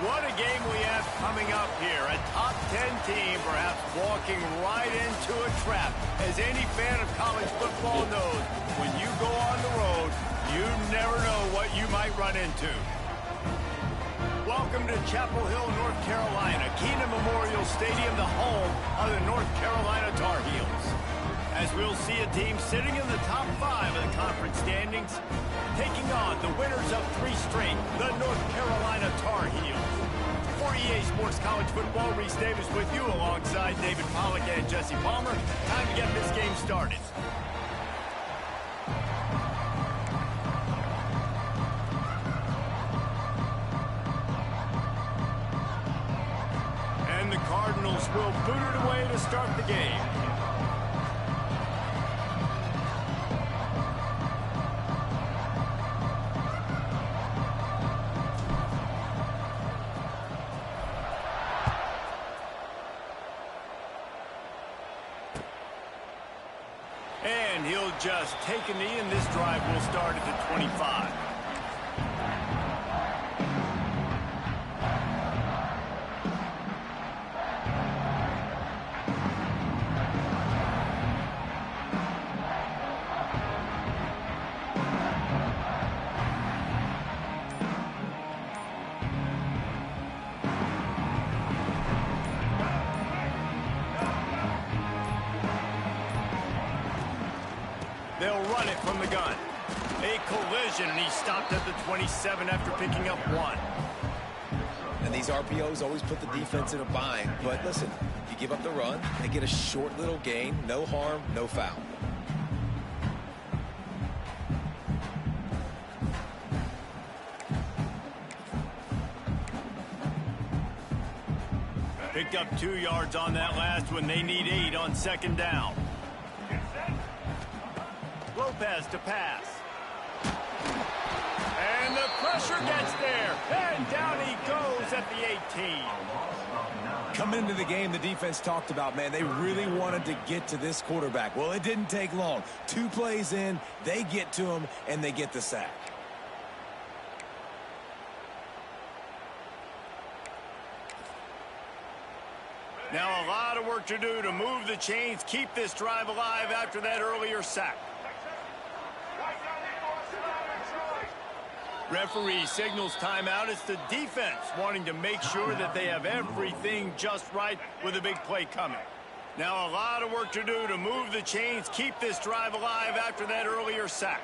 What a game we have coming up here. A top 10 team perhaps walking right into a trap. As any fan of college football knows, when you go on the road, you never know what you might run into. Welcome to Chapel Hill, North Carolina, Keenan Memorial Stadium, the home of the North Carolina Tar Heels. As we'll see a team sitting in the top 5 of the conference standings, taking on the winners of 3 straight, the North Carolina Tar Heels. For EA Sports College Football, Reese Davis with you alongside David Pollack and Jesse Palmer. Time to get this game started. And the Cardinals will boot it away to start the game. And he'll just take a knee, and this drive will start at the 25. They'll run it from the gun. A collision, and he stopped at the 27 after picking up 1. And these RPOs always put the defense in a bind. But listen, if you give up the run, they get a short little gain. No harm, no foul. Picked up 2 yards on that last one. They need 8 on second down. Lopez to pass. And the pressure gets there. And down he goes at the 18. Coming into the game, the defense talked about, man, they really wanted to get to this quarterback. Well, it didn't take long. 2 plays in, they get to him, and they get the sack. Now a lot of work to do to move the chains, keep this drive alive after that earlier sack. Referee signals timeout. It's the defense wanting to make sure that they have everything just right with a big play coming. Now a lot of work to do to move the chains, keep this drive alive after that earlier sack.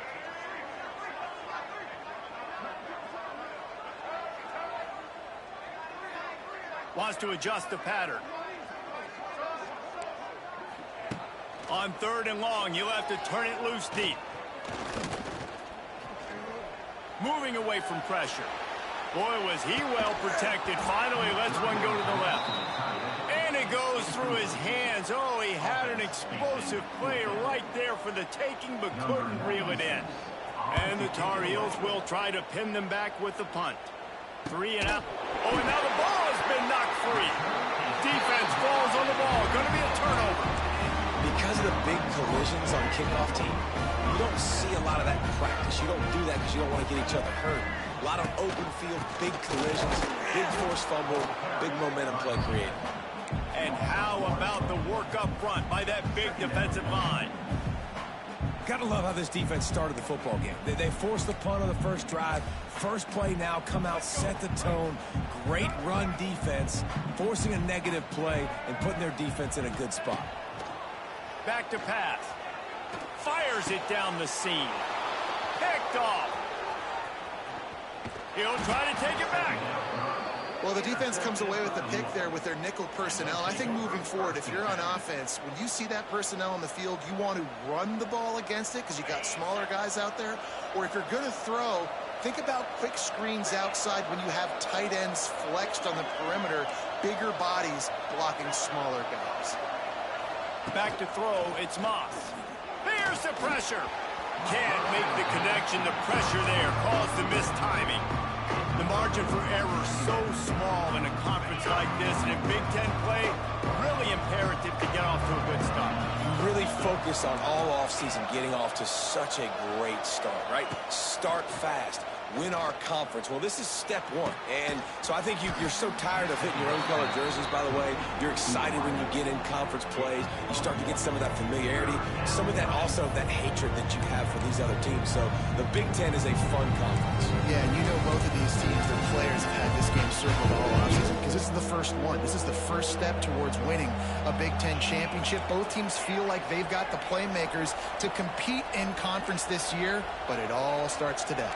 Wants to adjust the pattern. On 3rd and long, you'll have to turn it loose deep. Moving away from pressure. Boy, was he well protected. Finally lets one go to the left. And it goes through his hands. Oh, he had an explosive play right there for the taking, but couldn't reel it in. And the Tar Heels will try to pin them back with the punt. 3 and out. Oh, and now the ball has been knocked free. Defense falls on the ball. Going to be a turnover. Because of the big collisions on kickoff team, you don't see a lot of that in practice. You don't do that because you don't want to get each other hurt. A lot of open field, big collisions, big forced fumble, big momentum play created. And how about the work up front by that big defensive line? Gotta love how this defense started the football game. They forced the punt on the first drive. First play now, come out, set the tone. Great run defense, forcing a negative play and putting their defense in a good spot. Back to pass. Fires it down the seam. Picked off. He'll try to take it back. Well, the defense comes away with the pick there with their nickel personnel. I think moving forward, if you're on offense, when you see that personnel on the field, you want to run the ball against it because you got smaller guys out there. Or if you're going to throw, think about quick screens outside when you have tight ends flexed on the perimeter, bigger bodies blocking smaller guys. Back to throw, it's Moss. There's the pressure. Can't make the connection. The pressure there caused the missed timing. The margin for error so small in a conference like this, and in Big Ten play, really imperative to get off to a good start. You really focus on all offseason getting off to such a great start, right? Start fast. win our conference. Well, this is step one. And so I think you're so tired of hitting your own color jerseys, by the way. You're excited when you get in conference plays. You start to get some of that familiarity, some of that also that hatred that you have for these other teams. So the Big Ten is a fun conference. Yeah, and you know both of these teams, their players have had this game circled all offseason because this is the first one. This is the first step towards winning a Big Ten championship. Both teams feel like they've got the playmakers to compete in conference this year, but it all starts today.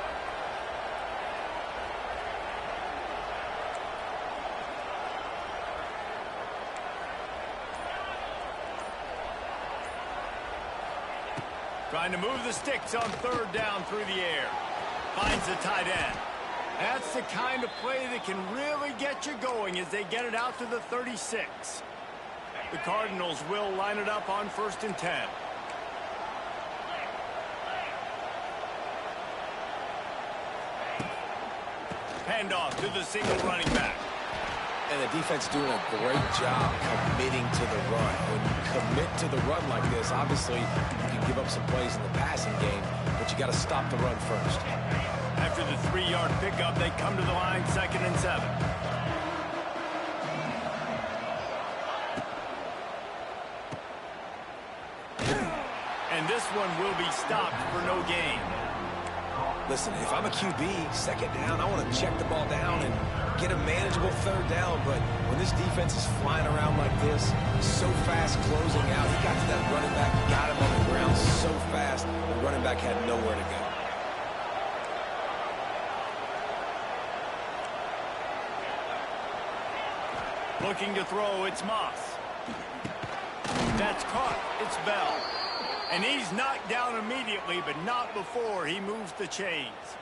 Trying to move the sticks on third down through the air. Finds the tight end. That's the kind of play that can really get you going as they get it out to the 36. The Cardinals will line it up on 1st and 10. Handoff to the single running back. And the defense doing a great job committing to the run. When you commit to the run like this, obviously you can give up some plays in the passing game, but you got to stop the run first. After the 3-yard pickup, they come to the line, 2nd and 7. And this one will be stopped for no gain. Listen, if I'm a QB, 2nd down, I want to check the ball down and get a manageable 3rd down. But when this defense is flying around like this, so fast closing out, he got to that running back, got him on the ground so fast, the running back had nowhere to go. Looking to throw, it's Moss. That's caught, it's Bell. And he's knocked down immediately, but not before he moves the chains.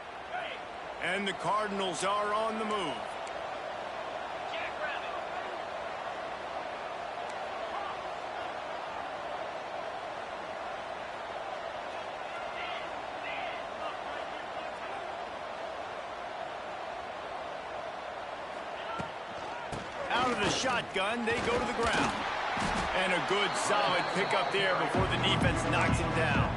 And the Cardinals are on the move. Out of the shotgun, they go to the ground. And a good, solid pickup there before the defense knocks him down.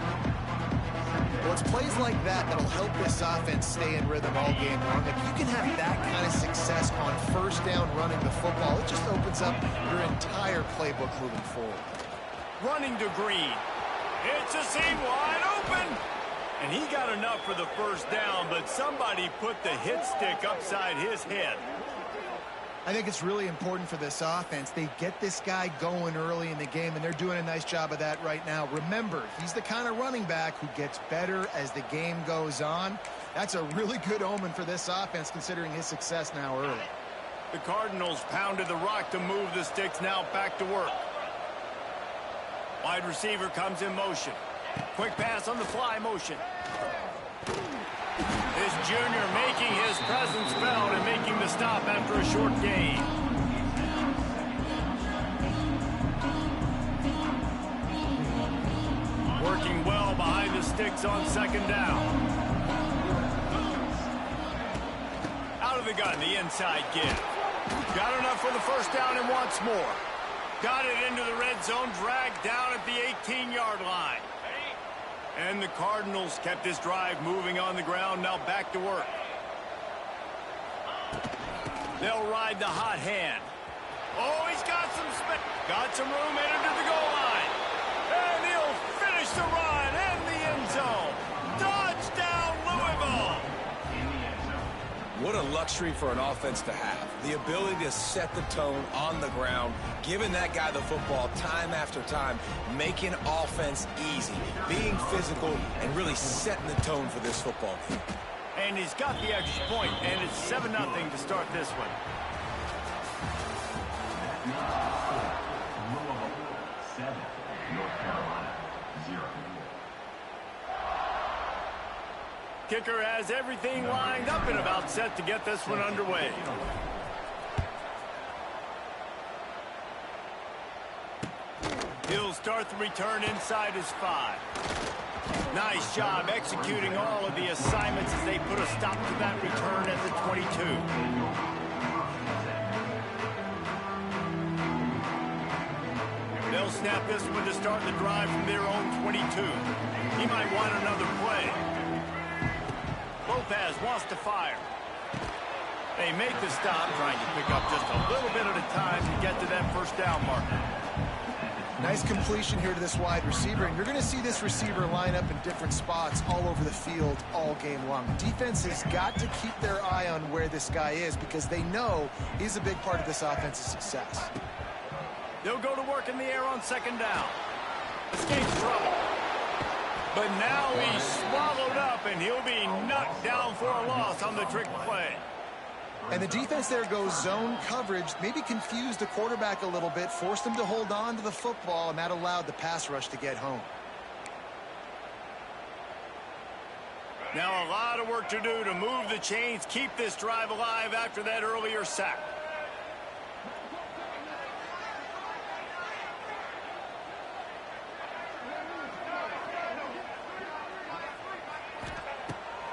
Well, it's plays like that that'll help this offense stay in rhythm all game long. If you can have that kind of success on 1st down running the football, it just opens up your entire playbook moving forward. Running to Green. It's a seam wide open. And he got enough for the 1st down, but somebody put the hit stick upside his head. I think it's really important for this offense. They get this guy going early in the game, and they're doing a nice job of that right now. Remember, he's the kind of running back who gets better as the game goes on. That's a really good omen for this offense, considering his success now early. The Cardinals pounded the rock to move the sticks, now back to work. Wide receiver comes in motion. Quick pass on the fly motion. This junior making his presence felt and making the stop after a short gain. Working well behind the sticks on 2nd down. Out of the gun, the inside give. Got enough for the 1st down and wants more. Got it into the red zone, dragged down at the 18-yard line. And the Cardinals kept this drive moving on the ground, now back to work. They'll ride the hot hand. Oh, he's got some room headed to the goal line. And he'll finish the run in the end zone. Touchdown, Louisville. What a luxury for an offense to have. The ability to set the tone on the ground, giving that guy the football time after time, making offense easy, being physical, and really setting the tone for this football game. And he's got the extra point, and it's 7-0 to start this one. Louisville 7, North Carolina 0. Kicker has everything lined up and about set to get this one underway. He'll start the return inside his 5. Nice job executing all of the assignments as they put a stop to that return at the 22. They'll snap this one to start the drive from their own 22. He might want another play. Lopez wants to fire. They make the stop, trying to pick up just a little bit at a time to get to that first down marker. Nice completion here to this wide receiver, and you're going to see this receiver line up in different spots all over the field all game long. Defense has got to keep their eye on where this guy is because they know he's a big part of this offense's success. They'll go to work in the air on second down. Escapes trouble. But now he's swallowed up, and he'll be knocked down for a loss on the trick play. And the defense there goes zone coverage, maybe confused the quarterback a little bit, forced him to hold on to the football, and that allowed the pass rush to get home. Now a lot of work to do to move the chains, keep this drive alive after that earlier sack.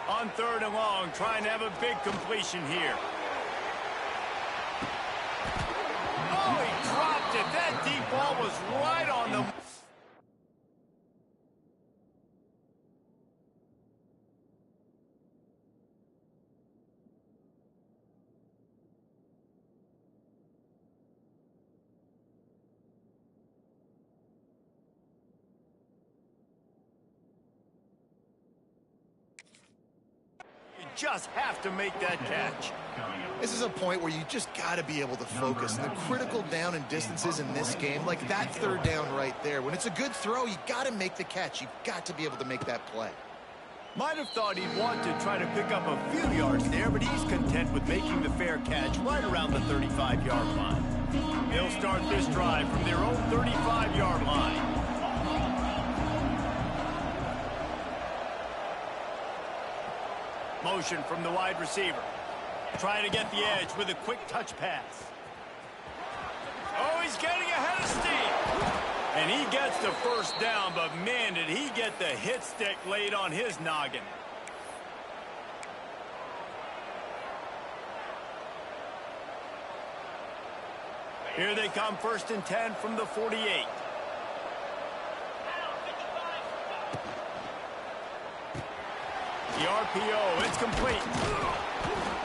On third and long, trying to have a big completion here. Oh, he dropped it. That deep ball was right on the... You just have to make that catch. This is a point where you just got to be able to focus. The critical down and distances in this game, like that third down right there. When it's a good throw, you got to make the catch. You've got to be able to make that play. Might have thought he'd want to try to pick up a few yards there, but he's content with making the fair catch right around the 35-yard line. They'll start this drive from their own 35-yard line. Motion from the wide receiver. Trying to get the edge with a quick touch pass. Oh, he's getting ahead of steam. And he gets the first down, but man, did he get the hit stick laid on his noggin. Here they come, 1st and 10 from the 48. The RPO, it's complete.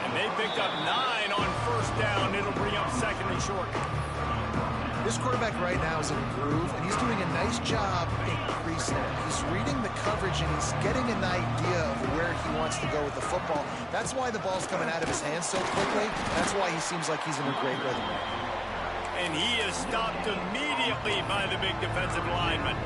And they picked up 9 on first down. It'll bring up 2nd and short. This quarterback right now is in a groove, and he's doing a nice job in pre-snap. He's reading the coverage, and he's getting an idea of where he wants to go with the football. That's why the ball's coming out of his hands so quickly. That's why he seems like he's in a great rhythm. And he is stopped immediately by the big defensive lineman.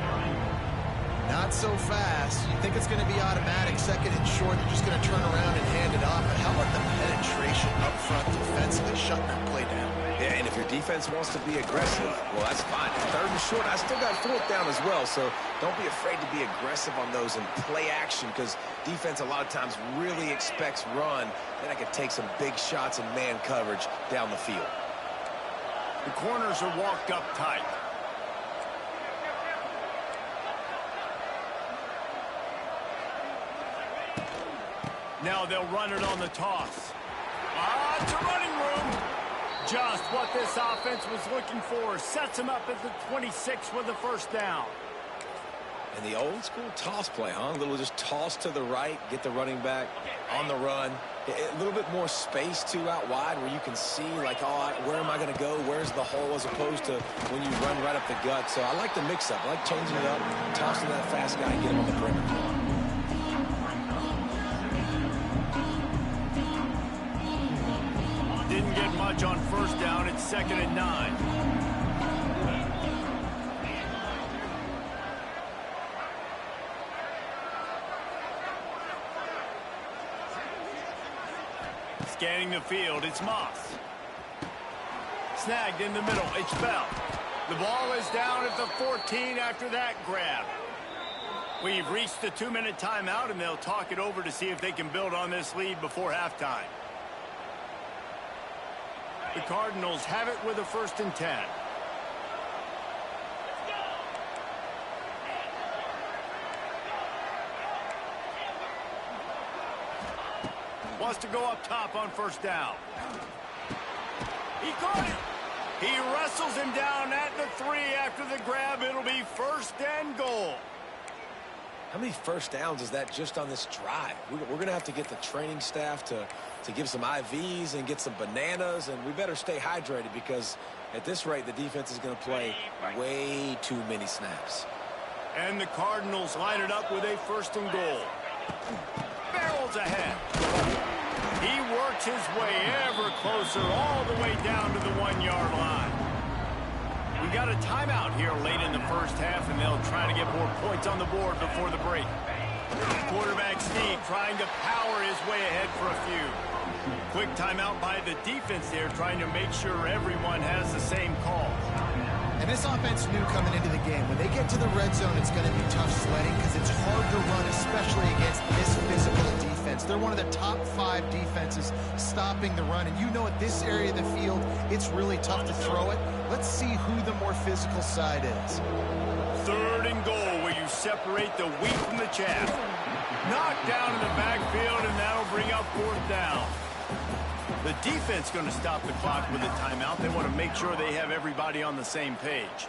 Not so fast. You think it's going to be automatic, 2nd and short. They're just going to turn around and hand it off. But how about the penetration up front defensively, shutting that play down? Yeah, and if your defense wants to be aggressive, well, that's fine. 3rd and short, I still got 4th down as well, so don't be afraid to be aggressive on those and play action because defense a lot of times really expects run. Then I can take some big shots in man coverage down the field. The corners are walked up tight. Now they'll run it on the toss. It's a running room. Just what this offense was looking for. Sets him up at the 26 with the first down. And the old school toss play, huh? A little just toss to the right, get the running back on the run. A little bit more space, too, out wide where you can see, like, oh, where am I going to go? Where's the hole? As opposed to when you run right up the gut. So I like the mix-up. I like changing it up, tossing that fast guy and get him on the perimeter. Didn't get much on first down. It's 2nd and 9. Scanning the field, it's Moss. Snagged in the middle, it's Bell. The ball is down at the 14 after that grab. We've reached the 2-minute timeout, and they'll talk it over to see if they can build on this lead before halftime. The Cardinals have it with a 1st and 10. Wants to go up top on first down. He caught it. He wrestles him down at the 3 after the grab. It'll be 1st and goal. How many first downs is that just on this drive? We're going to have to get the training staff to give some IVs and get some bananas, and we better stay hydrated because at this rate, the defense is going to play way too many snaps. And the Cardinals line it up with a 1st and goal. Barrels ahead. He works his way ever closer all the way down to the 1-yard line. We got a timeout here late in the first half, and they'll try to get more points on the board before the break. Quarterback sneak trying to power his way ahead for a few. Quick timeout by the defense there, trying to make sure everyone has the same call. And this offense knew coming into the game, when they get to the red zone, it's going to be tough sledding because it's hard to run, especially against this physical defense. They're one of the top 5 defenses stopping the run. And you know at this area of the field, it's really tough to throw it. Let's see who the more physical side is. 3rd and goal, where you separate the wheat from the chaff. Knocked down in the backfield, and that'll bring up 4th down. The defense going to stop the clock with a timeout. They want to make sure they have everybody on the same page.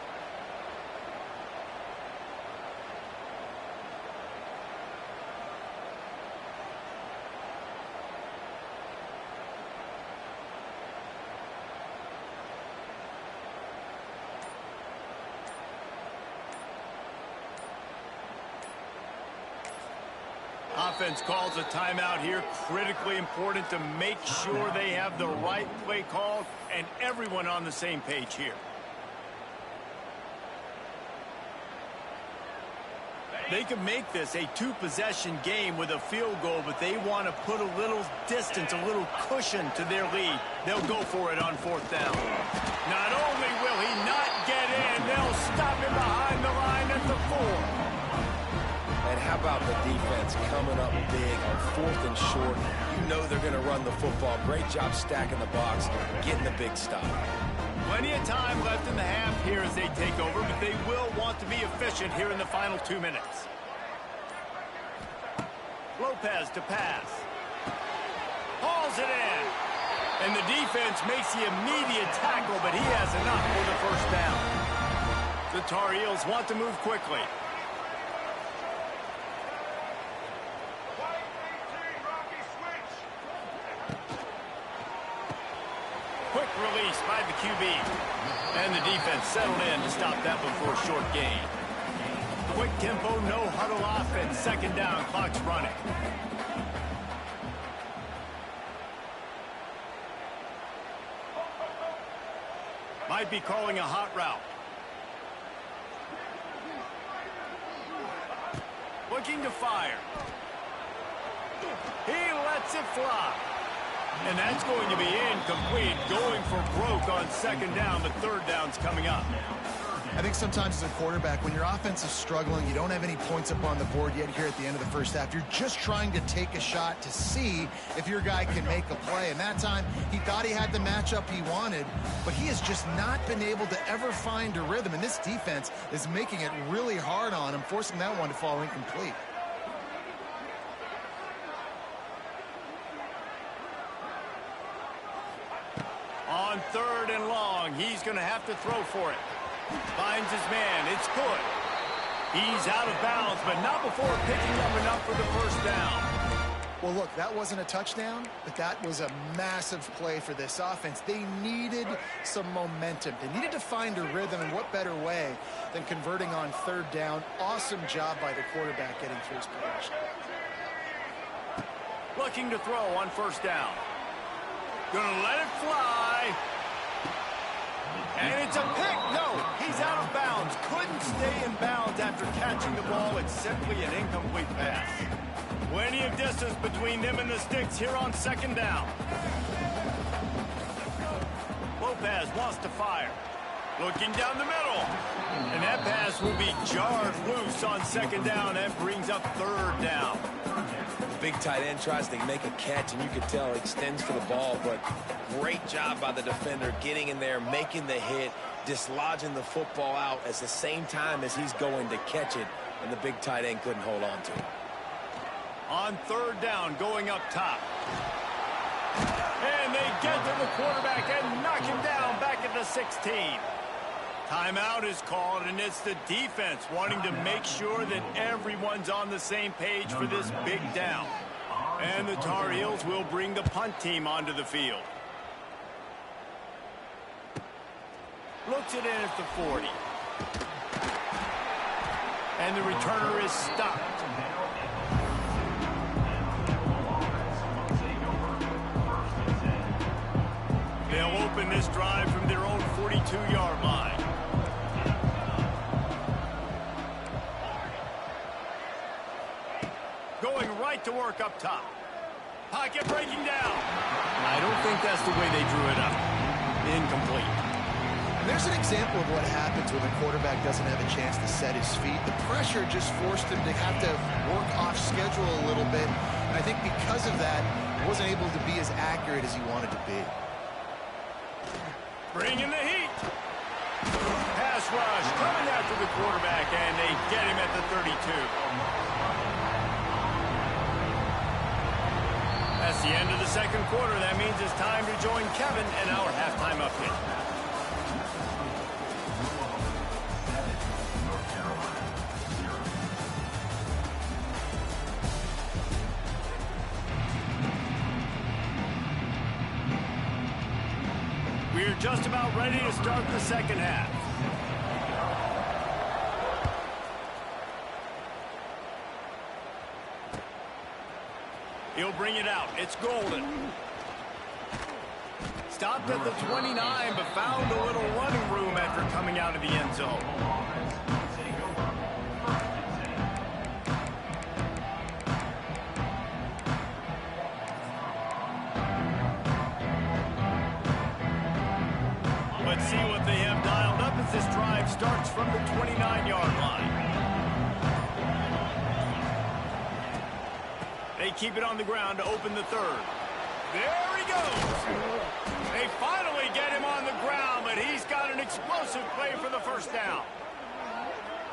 Offense calls a timeout here. Critically important to make sure they have the right play call and everyone on the same page here. They can make this a 2-possession game with a field goal, but they want to put a little distance, a little cushion to their lead. They'll go for it on 4th down. Not only will he not get in, they'll stop him behind the line at the 4. And how about the defense coming up big on 4th and short? You know they're going to run the football. Great job stacking the box, getting the big stop. Plenty of time left in the half here as they take over, but they will want to be efficient here in the final 2 minutes. Lopez to pass. Hauls it in. And the defense makes the immediate tackle, but he has enough for the 1st down. The Tar Heels want to move quickly. Quick release by the QB. And the defense settled in to stop that one for a short gain. Quick tempo, no huddle offense. 2nd down, clock's running. Might be calling a hot route. Looking to fire. He lets it fly. And that's going to be incomplete. Going for broke on 2nd down, but 3rd down's coming up. I think sometimes as a quarterback, when your offense is struggling, you don't have any points up on the board yet here at the end of the first half. You're just trying to take a shot to see if your guy can make a play. And that time, he thought he had the matchup he wanted, but he has just not been able to ever find a rhythm. And this defense is making it really hard on him, forcing that one to fall incomplete. On 3rd and long, he's going to have to throw for it. Finds his man. It's good. He's out of bounds, but not before picking up enough for the 1st down. Well, look, that wasn't a touchdown, but that was a massive play for this offense. They needed some momentum. They needed to find a rhythm, and what better way than converting on 3rd down. Awesome job by the quarterback getting through his progression. Looking to throw on 1st down. Gonna let it fly. And it's a pick. No, he's out of bounds. Couldn't stay in bounds after catching the ball. It's simply an incomplete pass. Plenty of distance between them and the sticks here on 2nd down. Lopez wants to fire. Looking down the middle. And that pass will be jarred loose on 2nd down. That brings up 3rd down. Big tight end tries to make a catch, and you can tell he extends for the ball, but great job by the defender getting in there, making the hit, dislodging the football out at the same time as he's going to catch it, and the big tight end couldn't hold on to it. On 3rd down, going up top. And they get to the quarterback and knock him down back at the 16. Timeout is called, and it's the defense wanting to make sure that everyone's on the same page for this big down. And the Tar Heels will bring the punt team onto the field. Looks it in at the 40. And the returner is stopped. They'll open this drive from their own 42-yard line. Going right to work up top. Pocket breaking down. I don't think that's the way they drew it up. Incomplete. And there's an example of what happens when the quarterback doesn't have a chance to set his feet. The pressure just forced him to have to work off schedule a little bit. And I think because of that, he wasn't able to be as accurate as he wanted to be. Bringing the heat. Pass rush coming after the quarterback, and they get him at the 32. That's the end of the second quarter. That means it's time to join Kevin and our halftime update. We're just about ready to start the second half. He'll bring it out. It's Golden. Stopped at the 29, but found a little running room after coming out of the end zone. Let's see what they have dialed up as this drive starts from the 29-yard line. They keep it on the ground to open the third. There he goes. They finally get him on the ground, but he's got an explosive play for the first down.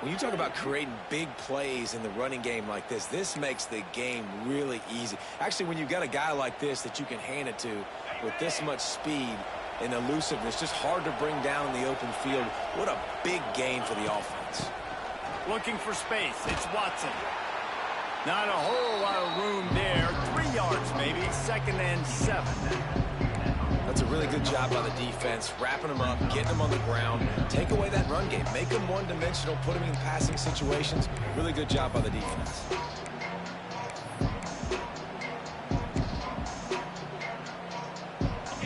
When you talk about creating big plays in the running game like this, this makes the game really easy. Actually, when you've got a guy like this that you can hand it to with this much speed and elusiveness, just hard to bring down in the open field. What a big gain for the offense. Looking for space. It's Watson. Not a whole lot of room there. 3 yards maybe. 2nd and 7. That's a really good job by the defense, wrapping them up, getting them on the ground, take away that run game, make them one-dimensional, put them in passing situations. Really good job by the defense.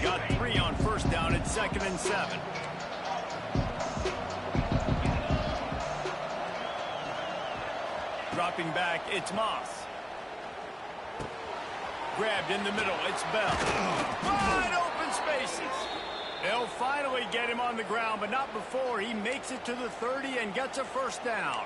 Got 3 on first down at 2nd and 7. Dropping back, it's Moss. Grabbed in the middle, it's Bell. Wide open spaces. They'll finally get him on the ground, but not before he makes it to the 30 and gets a first down.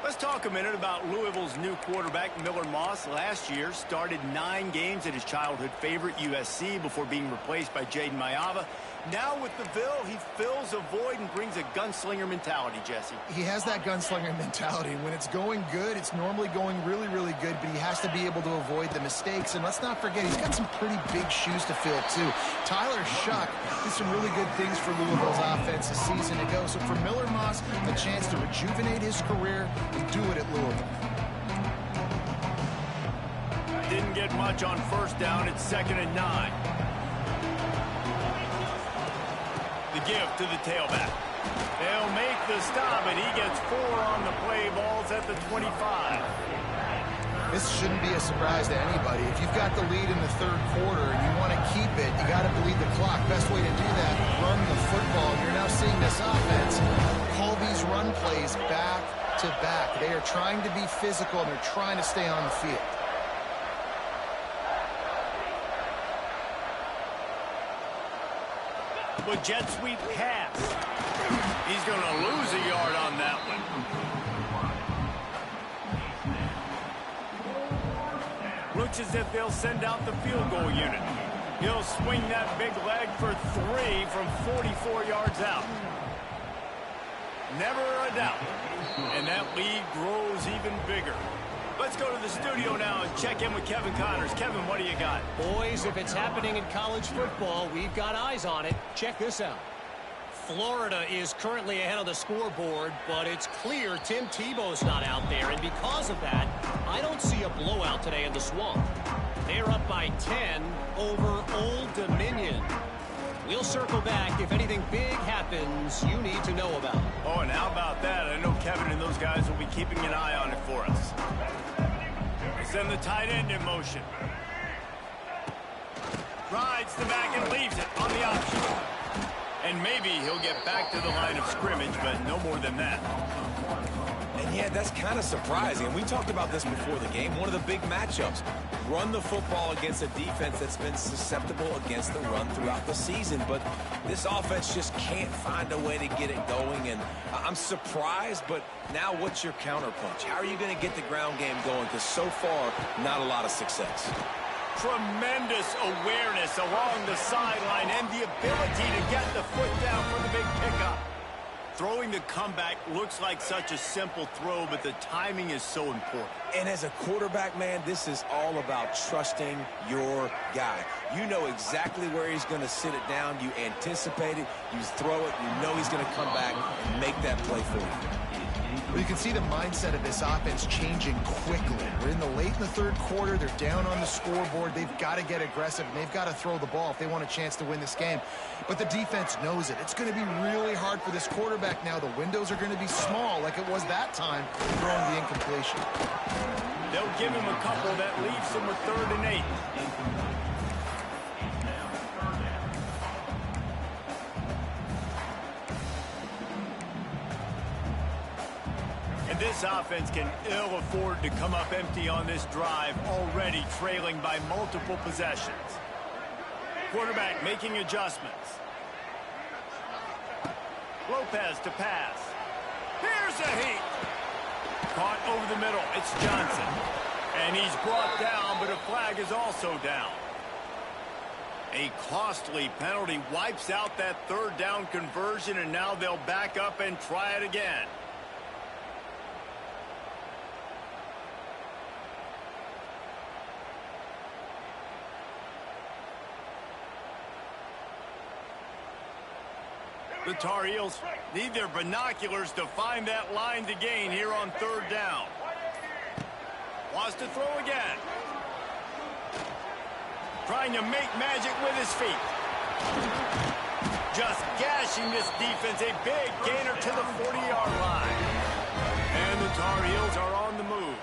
Let's talk a minute about Louisville's new quarterback, Miller Moss. Last year, started 9 games at his childhood favorite, USC, before being replaced by Jaden Mayava. Now with the Ville, he fills a void and brings a gunslinger mentality, Jesse. He has that gunslinger mentality. When it's going good, it's normally going really, really good, but he has to be able to avoid the mistakes. And let's not forget, he's got some pretty big shoes to fill, too. Tyler Shuck did some really good things for Louisville's offense a season ago. So for Miller Moss, a chance to rejuvenate his career and do it at Louisville. Didn't get much on first down. It's 2nd and 9. The give to the tailback. They'll make the stop, and he gets 4 on the play. Balls at the 25. This shouldn't be a surprise to anybody. If you've got the lead in the third quarter and you want to keep it, you got to bleed the clock. Best way to do that, run the football. You're now seeing this offense call these run plays back to back. They are trying to be physical, and they're trying to stay on the field. With jet sweep pass. He's going to lose a yard on that one. Looks as if they'll send out the field goal unit. He'll swing that big leg for 3 from 44 yards out. Never a doubt. And that lead grows even bigger. Let's go to the studio now and check in with Kevin Connors. Kevin, what do you got? Boys, if it's happening in college football, we've got eyes on it. Check this out. Florida is currently ahead of the scoreboard, but it's clear Tim Tebow's not out there, and because of that, I don't see a blowout today in the Swamp. They're up by 10 over Old Dominion. We'll circle back if anything big happens you need to know about. Oh, and how about that? I know Kevin and those guys will be keeping an eye on it for us. Send the tight end in motion. Rides the back and leaves it on the option. And maybe he'll get back to the line of scrimmage, but no more than that. And yeah, that's kind of surprising. And we talked about this before the game. One of the big matchups. Run the football against a defense that's been susceptible against the run throughout the season. But this offense just can't find a way to get it going. And I'm surprised, but now what's your counterpunch? How are you going to get the ground game going? Because so far, not a lot of success. Tremendous awareness along the sideline and the ability to get the foot down for the big pickup. Throwing the comeback looks like such a simple throw, but the timing is so important. And as a quarterback, man, this is all about trusting your guy. You know exactly where he's going to sit it down. You anticipate it. You throw it. You know he's going to come back and make that play for you. Well, you can see the mindset of this offense changing quickly. We're late in the third quarter. They're down on the scoreboard. They've got to get aggressive, and they've got to throw the ball if they want a chance to win this game. But the defense knows it. It's going to be really hard for this quarterback now. The windows are going to be small like it was that time throwing the incompletion. They'll give him a couple that leaves him with 3rd and 8. This offense can ill afford to come up empty on this drive, already trailing by multiple possessions. Quarterback making adjustments. Lopez to pass. Here's a heat. Caught over the middle. It's Johnson. And he's brought down, but a flag is also down. A costly penalty wipes out that 3rd down conversion, and now they'll back up and try it again. The Tar Heels need their binoculars to find that line to gain here on 3rd down. Wants to throw again. Trying to make magic with his feet. Just gashing this defense. A big gainer to the 40-yard line. And the Tar Heels are on the move.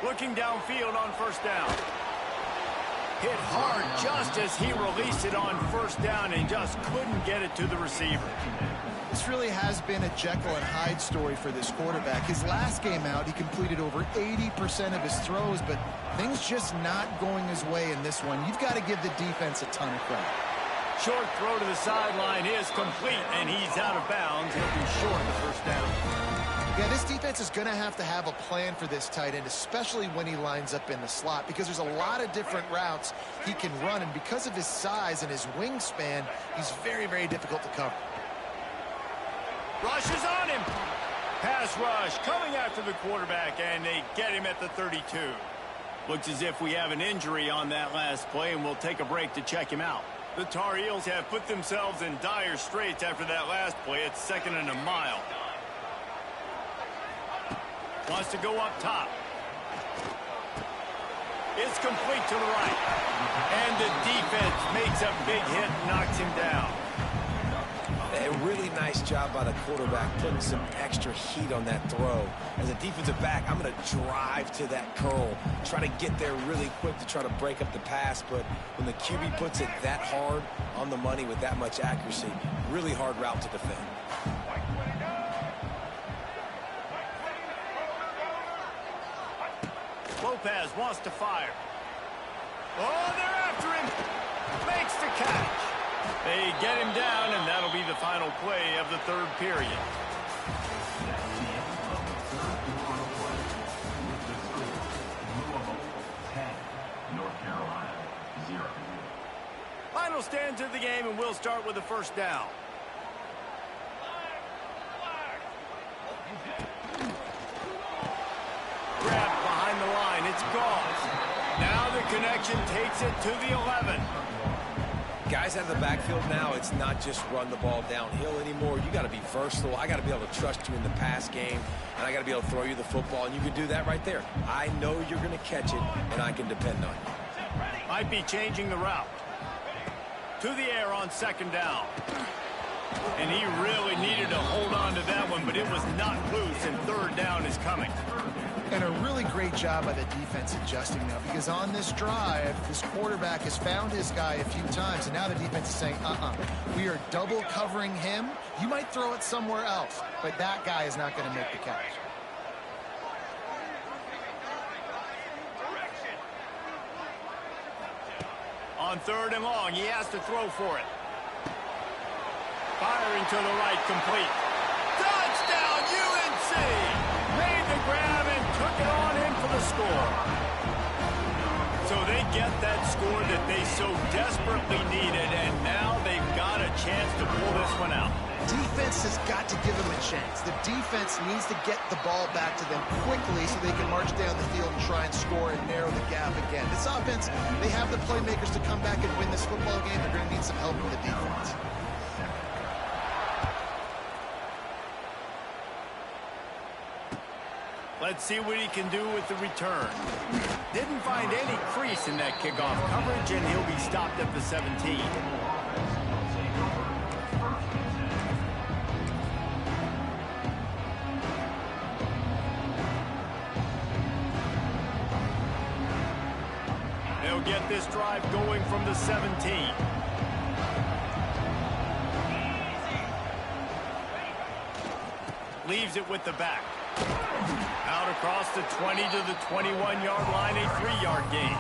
Looking downfield on 1st down. Hit hard just as he released it on 1st down and just couldn't get it to the receiver. This really has been a Jekyll and Hyde story for this quarterback. His last game out, he completed over 80% of his throws, but things just not going his way in this one. You've got to give the defense a ton of credit. Short throw to the sideline is complete, and he's out of bounds. He'll be short of the 1st down. Yeah, this defense is going to have a plan for this tight end, especially when he lines up in the slot, because there's a lot of different routes he can run, and because of his size and his wingspan, he's very, very difficult to cover. Rush is on him. Pass rush coming after the quarterback, and they get him at the 32. Looks as if we have an injury on that last play, and we'll take a break to check him out. The Tar Heels have put themselves in dire straits after that last play. It's 2nd and a mile. Wants to go up top. It's complete to the right. And the defense makes a big hit and knocks him down. A really nice job by the quarterback putting some extra heat on that throw. As a defensive back, I'm going to drive to that curl, try to get there really quick to try to break up the pass. But when the QB puts it that hard on the money with that much accuracy, really hard route to defend. Lopez wants to fire. Oh, they're after him. Makes the catch. They get him down, and that'll be the final play of the 3rd period. Final stanza of the game, and we'll start with the 1st down. Grabbed behind the line. It's Goss. Now the connection takes it to the 11. Guys out of the backfield now, it's not just run the ball downhill anymore. You got to be versatile. I got to be able to trust you in the pass game, and I got to be able to throw you the football, and you can do that right there. I know you're going to catch it, and I can depend on you. Might be changing the route. To the air on second down. And he really needed to hold on to that one, but it was not loose, and third down is coming. And a really great job by the defense adjusting now, because on this drive, this quarterback has found his guy a few times, and now the defense is saying, we are double covering him. You might throw it somewhere else, but that guy is not going to make the catch. On third and long, he has to throw for it. Firing to the right, complete. Touchdown, UNC! Made the grab and took it on in for the score. So they get that score that they so desperately needed, and now they've got a chance to pull this one out. Defense has got to give them a chance. The defense needs to get the ball back to them quickly so they can march down the field and try and score and narrow the gap again. This offense, they have the playmakers to come back and win this football game. They're going to need some help from the defense. Let's see what he can do with the return. Didn't find any crease in that kickoff coverage, and he'll be stopped at the 17. They'll get this drive going from the 17. Leaves it with the back. Out across the 20 to the 21-yard line, a 3-yard gain.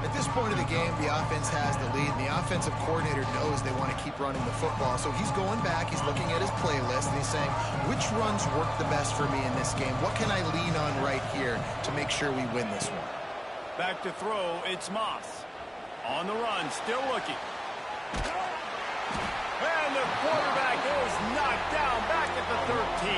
At this point of the game, the offense has the lead, and the offensive coordinator knows they want to keep running the football. So he's going back, he's looking at his playlist, and he's saying, which runs work the best for me in this game? What can I lean on right here to make sure we win this one? Back to throw, it's Moss. On the run, still looking. And the quarterback is knocked down back at the 13.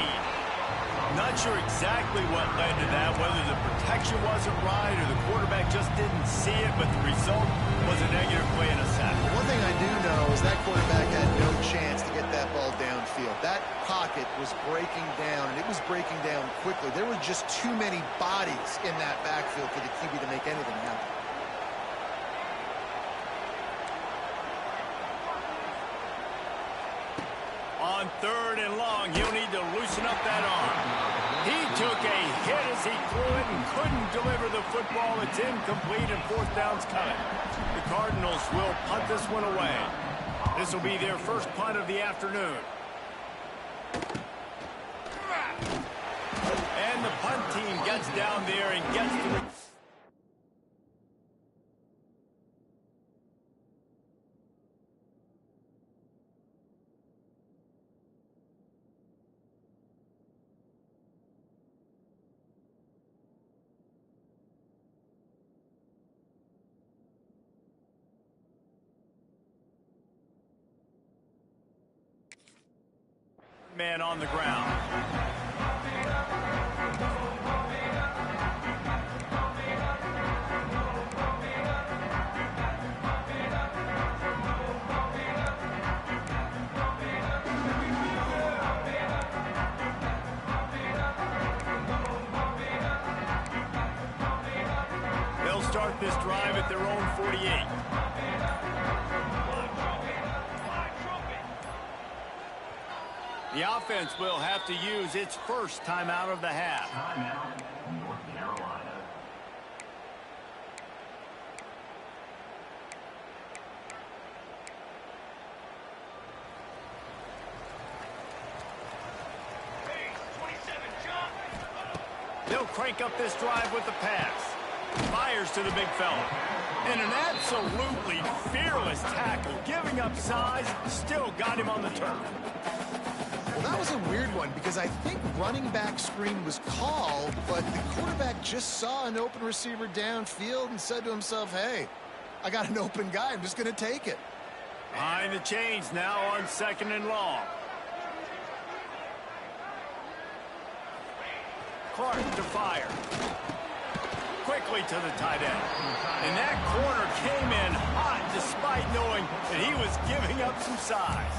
Not sure exactly what led to that, whether the protection wasn't right or the quarterback just didn't see it, but the result was a negative play and a sack. One thing I do know is that quarterback had no chance to get that ball downfield. That pocket was breaking down, and it was breaking down quickly. There were just too many bodies in that backfield for the QB to make anything happen. On third and long, he'll need to loosen up that arm. He took a hit as he threw it and couldn't deliver the football. It's incomplete and fourth down's coming. The Cardinals will punt this one away. This will be their first punt of the afternoon. And the punt team gets down there and gets to the... man on the ground. They'll start this drive at their own 48. The offense will have to use its first timeout of the half. Timeout, North Carolina. They'll crank up this drive with the pass. Fires to the big fella. And an absolutely fearless tackle, giving up size, still got him on the turf. Well, that was a weird one because I think running back screen was called, but the quarterback just saw an open receiver downfield and said to himself, hey, I got an open guy. I'm just going to take it. Behind the chains now on second and long. Clark to fire. quickly to the tight end. And that corner came in hot despite knowing that he was giving up some size.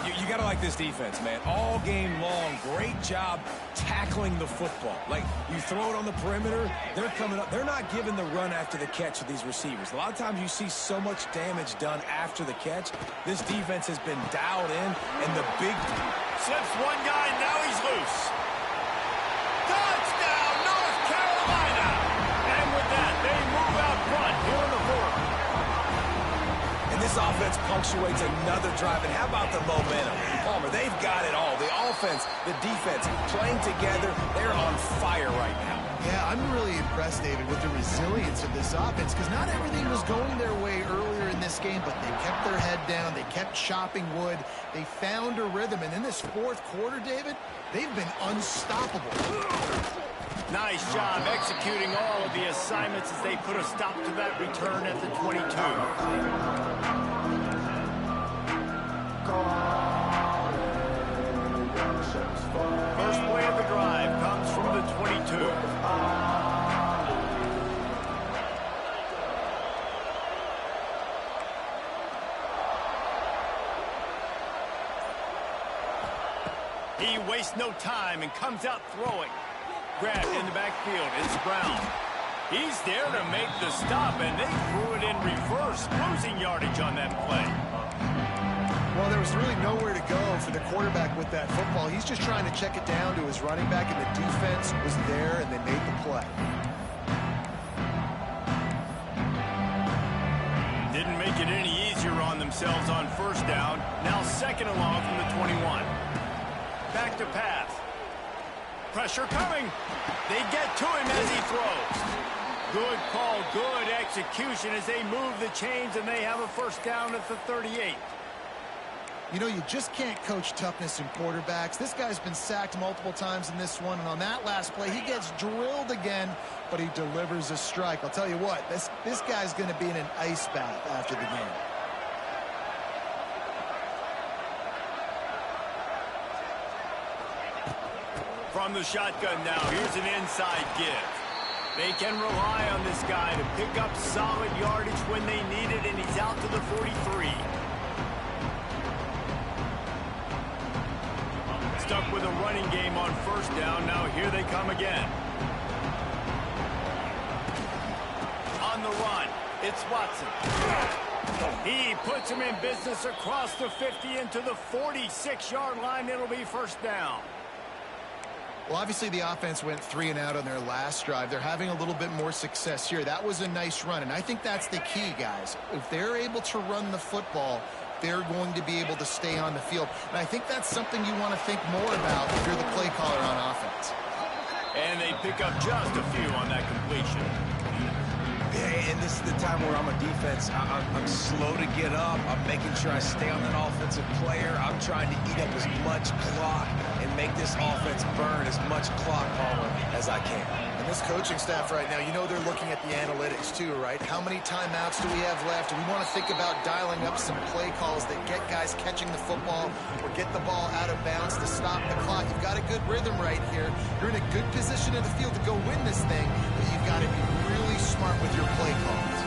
You got to like this defense, man. All game long, great job tackling the football. Like, you throw it on the perimeter, they're coming up. They're not giving the run after the catch with these receivers. A lot of times you see so much damage done after the catch. This defense has been dialed in, and the big... Slips one guy, now he's loose. Touchdown, North Carolina! And with that, they move out front here in the fourth. And this offense punctuates another drive. And how about the momentum? Palmer, they've got it all. The offense, the defense, playing together. They're on fire right now. Yeah, I'm really impressed, David, with the resilience of this offense, because not everything was going their way earlier in this game, but they kept their head down. They kept chopping wood. They found a rhythm. And in this fourth quarter, David, they've been unstoppable. Nice job executing all of the assignments as they put a stop to that return at the 22. First play of the drive comes from the 22. He wastes no time and comes out throwing. Grabbed in the backfield, it's Brown. He's there to make the stop, and they threw it in reverse, losing yardage on that play. Well, there was really nowhere to go for the quarterback with that football. He's just trying to check it down to his running back, and the defense was there, and they made the play. Didn't make it any easier on themselves on first down. Now second and long from the 21. Back to pass. Pressure coming. They get to him as he throws. Good call, good execution as they move the chains, and they have a first down at the 38. You know, you just can't coach toughness in quarterbacks. This guy's been sacked multiple times in this one, and on that last play, he gets drilled again, but he delivers a strike. I'll tell you what, this guy's going to be in an ice bath after the game. From the shotgun now, here's an inside give. They can rely on this guy to pick up solid yardage when they need it, and he's out to the 43. Stuck with a running game on first down. Now here they come again. On the run, it's Watson. He puts him in business across the 50 into the 46-yard line. It'll be first down. Well, obviously the offense went 3 and out on their last drive. They're having a little bit more success here. That was a nice run, and I think that's the key, guys. If they're able to run the football, they're going to be able to stay on the field. And I think that's something you want to think more about if you're the play caller on offense. And they pick up just a few on that completion. Yeah, and this is the time where I'm a defense. I'm slow to get up. I'm making sure I stay on that offensive player. I'm trying to eat up as much clock and make this offense burn as much clock, Palmer, as I can. And this coaching staff right now, you know they're looking at the analytics too, right? How many timeouts do we have left? We want to think about dialing up some play calls that get guys catching the football or get the ball out of bounds to stop the clock. You've got a good rhythm right here. You're in a good position in the field to go win this thing, but you've got to be really smart with your play calls.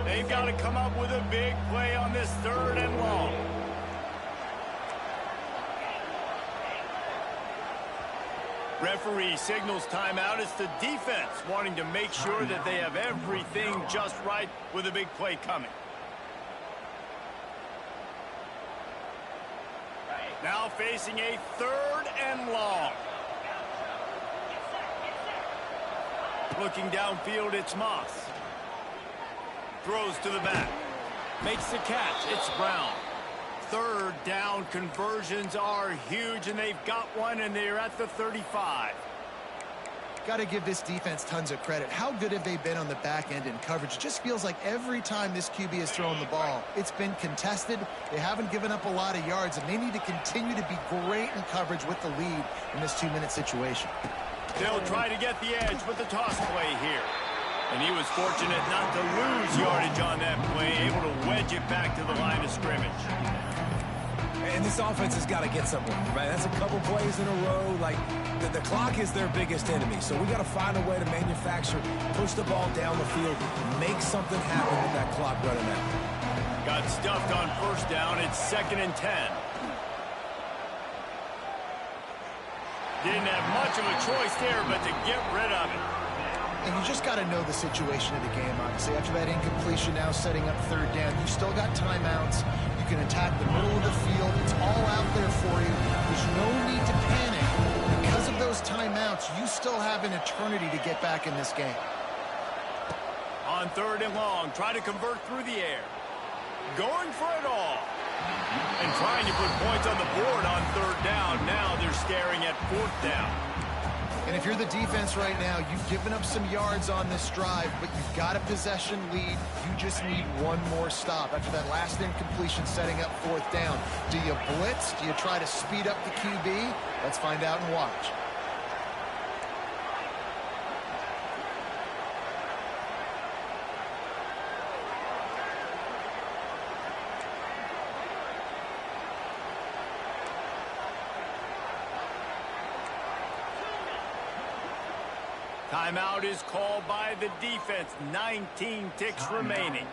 They've got to come up with a big play on this third and long. Referee signals timeout. It's the defense wanting to make sure that they have everything just right with a big play coming. Now facing a third and long. Looking downfield, it's Moss. Throws to the back. Makes the catch. It's Brown. Third down conversions are huge, and they've got one, and they're at the 35. Got to give this defense tons of credit. How good have they been on the back end in coverage? It just feels like every time this QB has thrown the ball, it's been contested. They haven't given up a lot of yards, and they need to continue to be great in coverage with the lead in this 2-minute situation. They'll try to get the edge with the toss play here. And he was fortunate not to lose yardage on that play, able to wedge it back to the line of scrimmage. And this offense has got to get something, right? That's a couple plays in a row. Like, the clock is their biggest enemy. So we got to find a way to manufacture, push the ball down the field, make something happen with that clock running out. Got stuffed on first down. It's 2nd and 10. Didn't have much of a choice there, but to get rid of it. And you just got to know the situation of the game, obviously. After that incompletion, now setting up 3rd down, you still got timeouts. You can attack the middle of the field. It's all out there for you. There's no need to panic. Because of those timeouts, you still have an eternity to get back in this game. On 3rd and long, try to convert through the air. Going for it all. And trying to put points on the board on 3rd down. Now they're staring at 4th down. And if you're the defense right now, you've given up some yards on this drive, but you've got a possession lead. You just need one more stop. After that last incompletion setting up 4th down, do you blitz? Do you try to speed up the QB? Let's find out and watch. Timeout is called by the defense. 19 ticks remaining.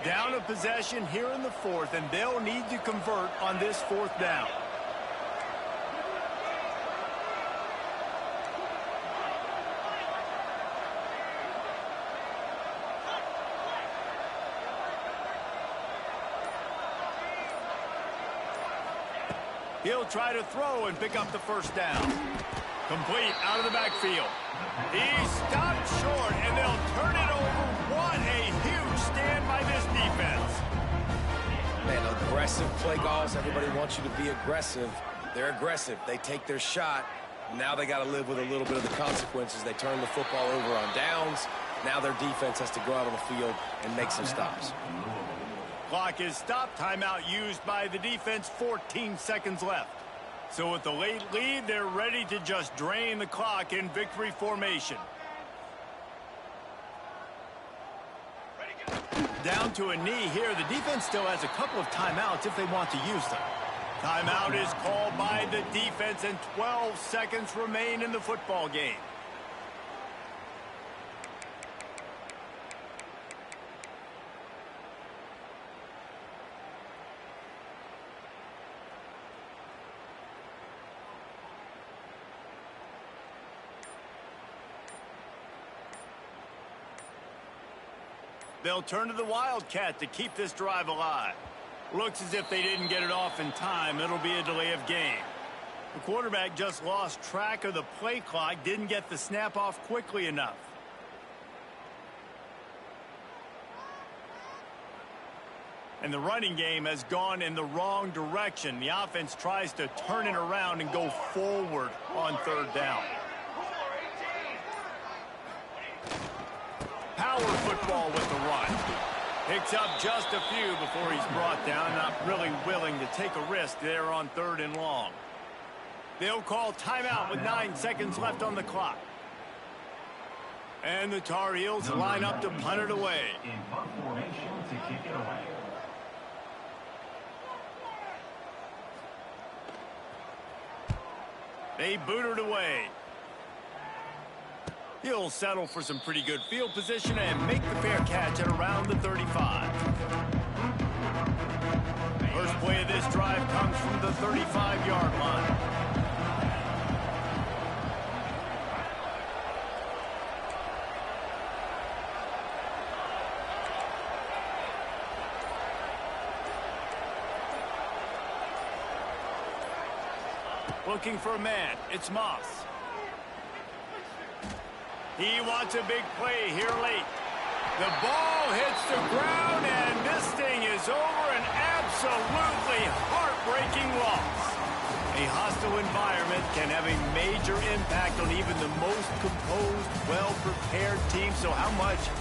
Down a possession here in the 4th, and they'll need to convert on this 4th down. He'll try to throw and pick up the 1st down. Complete out of the backfield. He stopped short, and they'll turn it over. What a huge stand by this defense. Man, aggressive play calls. Everybody wants you to be aggressive. They're aggressive. They take their shot. Now they got to live with a little bit of the consequences. They turn the football over on downs. Now their defense has to go out on the field and make some stops. Clock is stopped. Timeout used by the defense. 14 seconds left. So with the late lead, they're ready to just drain the clock in victory formation. Down to a knee here. The defense still has a couple of timeouts if they want to use them. Timeout is called by the defense, and 12 seconds remain in the football game. They'll turn to the Wildcat to keep this drive alive. Looks as if they didn't get it off in time. It'll be a delay of game. The quarterback just lost track of the play clock, didn't get the snap off quickly enough. And the running game has gone in the wrong direction. The offense tries to turn it around and go forward on 3rd down. Power football with the run. Picks up just a few before he's brought down. Not really willing to take a risk there on 3rd and long. They'll call timeout with 9 seconds left on the clock. And the Tar Heels line up to punt it away. In punt formation to kick it away. They boot it away. He'll settle for some pretty good field position and make the fair catch at around the 35. First play of this drive comes from the 35-yard line. Looking for a man. It's Moss. He wants a big play here late. The ball hits the ground, and this thing is over. An absolutely heartbreaking loss. A hostile environment can have a major impact on even the most composed, well-prepared team. So how much